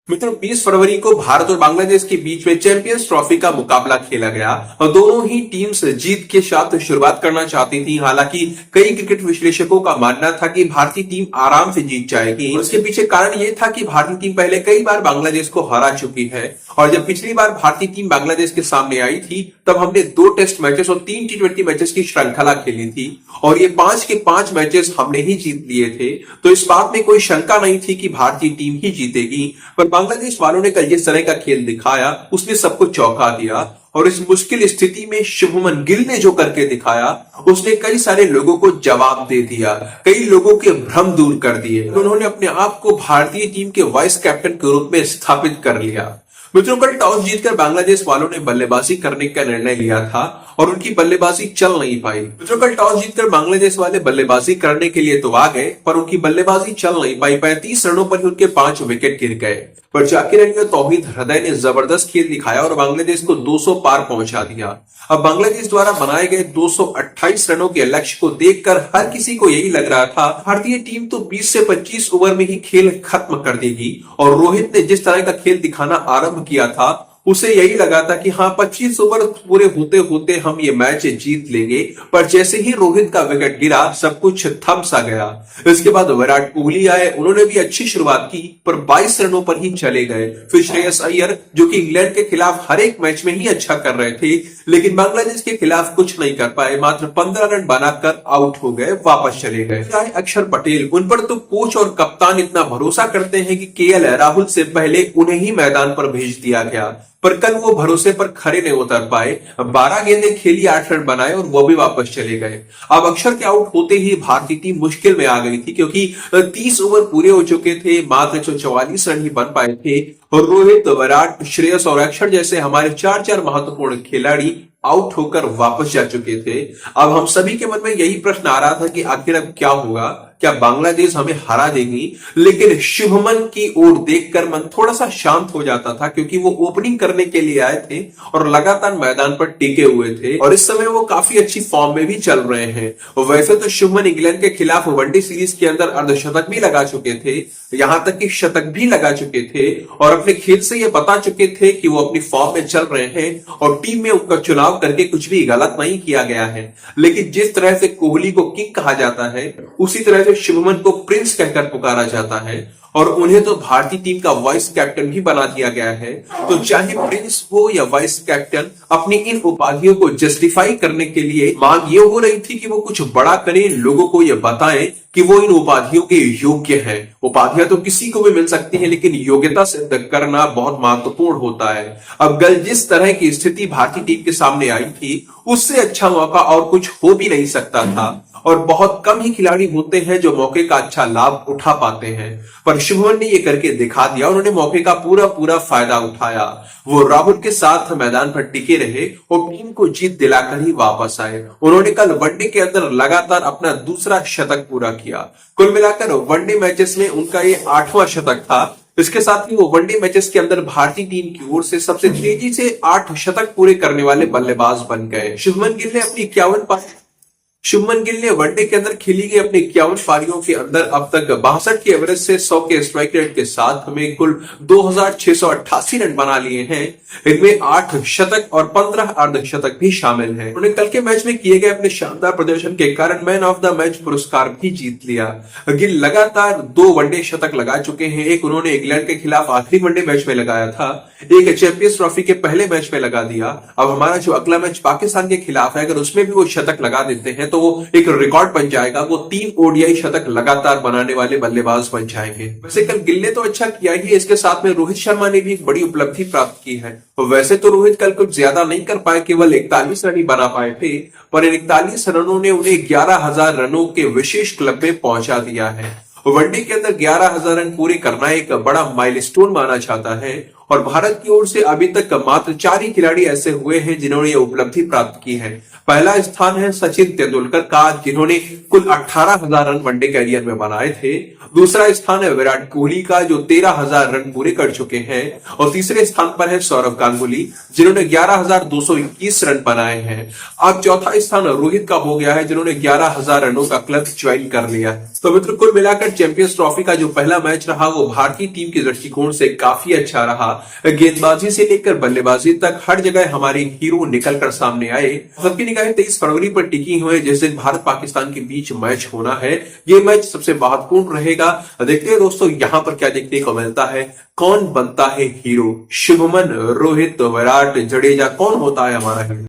मित्रों 20 फरवरी को भारत और बांग्लादेश के बीच में चैंपियंस ट्रॉफी का मुकाबला खेला गया और दोनों ही टीम्स जीत के साथ शुरुआत करना चाहती थी। हालांकि कई क्रिकेट विश्लेषकों का मानना था कि भारतीय टीम आराम से जीत जाएगी। उसके पीछे कारण यह था कि भारतीय टीम पहले कई बार बांग्लादेश को हरा चुकी है और जब पिछली बार भारतीय टीम बांग्लादेश के सामने आई थी तब हमने 2 टेस्ट मैचेस और 3 T20 मैचेस की श्रृंखला खेली थी और ये 5 के 5 मैचेस हमने ही जीत लिए थे। तो इस बात में कोई शंका नहीं थी कि भारतीय टीम ही जीतेगी। पर बांग्लादेश वालों ने कल जिस तरह का खेल दिखाया उसने सबको चौंका दिया और इस मुश्किल स्थिति में शुभमन गिल ने जो करके दिखाया उसने कई सारे लोगों को जवाब दे दिया, कई लोगों के भ्रम दूर कर दिए। उन्होंने अपने आप को भारतीय टीम के वाइस कैप्टन के रूप में स्थापित कर लिया। मित्रों कल टॉस जीतकर बांग्लादेश वालों ने बल्लेबाजी करने का निर्णय लिया था और उनकी बल्लेबाजी चल नहीं पाई। मित्रों कल टॉस जीतकर बांग्लादेश वाले बल्लेबाजी करने के लिए तो आ गए पर उनकी बल्लेबाजी चल नहीं पाई। 35 रनों पर ही उनके 5 विकेट गिर गए। पर जाकिर अली और तौहीद हृदय ने जबरदस्त खेल दिखाया और बांग्लादेश को 200 पार पहुंचा दिया। अब बांग्लादेश द्वारा बनाए गए 228 रनों के लक्ष्य को देखकर हर किसी को यही लग रहा था भारतीय टीम तो 20 से 25 ओवर में ही खेल खत्म कर देगी और रोहित ने जिस तरह का खेल दिखाना आरंभ किया था उसे यही लगा था कि हाँ 25 ओवर पूरे होते होते हम ये मैच जीत लेंगे। पर जैसे ही रोहित का विकेट गिरा सब कुछ थम सा गया। इसके बाद विराट कोहली आए, उन्होंने भी अच्छी शुरुआत की पर 22 रनों पर ही चले गए। फिर श्रेयस अय्यर जो कि इंग्लैंड के खिलाफ हर एक मैच में ही अच्छा कर रहे थे लेकिन बांग्लादेश के खिलाफ कुछ नहीं कर पाए, मात्र 15 रन बनाकर आउट हो गए, वापस चले गए। अक्षर पटेल, उन पर तो कोच और कप्तान इतना भरोसा करते हैं कि केएल राहुल से पहले उन्हें ही मैदान पर भेज दिया गया पर कल वो भरोसे पर खरे नहीं उतर पाए। 12 गेंदें खेली, 8 रन बनाए और वो भी वापस चले गए। अब अक्षर के आउट होते ही भारतीय टीम मुश्किल में आ गई थी क्योंकि 30 ओवर पूरे हो चुके थे, मात्र 44 रन ही बन पाए थे और रोहित, विराट, श्रेयस और अक्षर जैसे हमारे 4 महत्वपूर्ण खिलाड़ी आउट होकर वापस जा चुके थे। अब हम सभी के मन में यही प्रश्न आ रहा था कि आखिर अब क्या होगा, क्या बांग्लादेश हमें हरा देगी। लेकिन शुभमन की ओर देखकर मन थोड़ा सा शांत हो जाता था क्योंकि वो ओपनिंग करने के लिए आए थे और लगातार मैदान पर टिके हुए थे और इस समय वो काफी अच्छी फॉर्म में भी चल रहे हैं। वैसे तो शुभमन इंग्लैंड के खिलाफ वनडे सीरीज के अंदर अर्धशतक भी लगा चुके थे, यहां तक कि शतक भी लगा चुके थे और अपने खेल से ये बता चुके थे कि वो अपनी फॉर्म में चल रहे हैं और टीम में उनका चुनाव करके कुछ भी गलत नहीं किया गया है। लेकिन जिस तरह से कोहली को किंग कहा जाता है उसी तरह से शुभमन को प्रिंस कहकर पुकारा जाता है और उन्हें तो भारतीय टीम का वाइस कैप्टन भी बना दिया गया है। तो चाहे प्रिंस हो या वाइस कैप्टन, अपनी इन उपाधियों को जस्टिफाई करने के लिए मांग ये हो रही थी कि वो कुछ बड़ा करें, लोगों को ये बताएं कि वो इन उपाधियों के योग्य हैं। उपाधियां तो किसी को भी मिल सकती हैं लेकिन योग्यता सिद्ध करना बहुत महत्वपूर्ण होता है। अब कल जिस तरह की स्थिति भारतीय टीम के सामने आई थी उससे अच्छा मौका और कुछ हो भी नहीं सकता था और बहुत कम ही खिलाड़ी होते हैं जो मौके का अच्छा लाभ उठा पाते हैं। पर शुभमन ने ये करके दिखा दिया, उन्होंने मौके का पूरा फायदा उठाया। वो राहुल के साथ मैदान पर टिके रहे और टीम को जीत दिलाकर ही वापस आए। उन्होंने कल वनडे के अंदर लगातार अपना दूसरा शतक पूरा किया। कुल मिलाकर वनडे मैचेस में उनका ये 8वां शतक था। इसके साथ ही वो वनडे मैचेस के अंदर भारतीय टीम की ओर से सबसे तेजी से 8 शतक पूरे करने वाले बल्लेबाज बन गए। शुभमन गिल ने वनडे के अंदर खेली गई अपनी 51 पारियों के अंदर अब तक 62 की एवरेज से 100 के स्ट्राइक रेट के साथ हमें कुल 2688 रन बना लिए हैं। इनमें 8 शतक और 15 अर्धशतक भी शामिल हैं। उन्होंने कल के मैच में किए गए अपने शानदार प्रदर्शन के कारण मैन ऑफ द मैच पुरस्कार भी जीत लिया। गिल लगातार 2 वनडे शतक लगा चुके हैं। एक उन्होंने इंग्लैंड के खिलाफ आखिरी वनडे मैच में लगाया था, एक चैंपियंस ट्रॉफी के पहले मैच में लगा दिया। अब हमारा जो अगला मैच पाकिस्तान के खिलाफ है, अगर उसमें भी वो शतक लगा देते हैं तो वो एक रिकॉर्ड बन जाएगा। वो 3 ओडीआई शतक लगातार बनाने वाले बल्लेबाज बन जाएंगे। वैसे कल गिल ने तो अच्छा किया ही, इसके साथ में रोहित शर्मा ने भी एक बड़ी उपलब्धि प्राप्त की है। वैसे तो रोहित कल कुछ ज्यादा नहीं कर पाए, केवल 41 रन ही बना पाए थे, पर इन 41 रनों ने उन्हें 11,000 रनों के विशेष क्लब में पहुंचा दिया है। वनडे के अंदर 11,000 रन पूरे करना एक बड़ा माइलस्टोन माना जाता है और भारत की ओर से अभी तक मात्र 4 ही खिलाड़ी ऐसे हुए हैं जिन्होंने ये उपलब्धि प्राप्त की है। पहला स्थान है सचिन तेंदुलकर का, जिन्होंने कुल 18,000 रन वनडे कैरियर में बनाए थे। दूसरा स्थान है विराट कोहली का, जो 13,000 रन पूरे कर चुके हैं। और तीसरे स्थान पर है सौरव गांगुली, जिन्होंने 11,221 रन बनाए हैं। अब चौथा स्थान रोहित का हो गया है, जिन्होंने 11,000 रनों का क्लब ज्वाइन कर लिया। तो मित्र, कुल मिलाकर चैंपियंस ट्रॉफी का जो पहला मैच रहा वो भारतीय टीम के दृष्टिकोण से काफी अच्छा रहा। गेंदबाजी से लेकर बल्लेबाजी तक हर जगह हमारे हीरो निकल कर सामने आए। सबकी निगाहें 23 फरवरी पर टिकी हुई है, जिस दिन भारत पाकिस्तान के बीच मैच होना है। ये मैच सबसे महत्वपूर्ण रहेगा। देखते हैं दोस्तों यहाँ पर क्या देखने को मिलता है, कौन बनता है हीरो। शुभमन, रोहित, विराट, जडेजा, कौन होता है हमारा हीरो।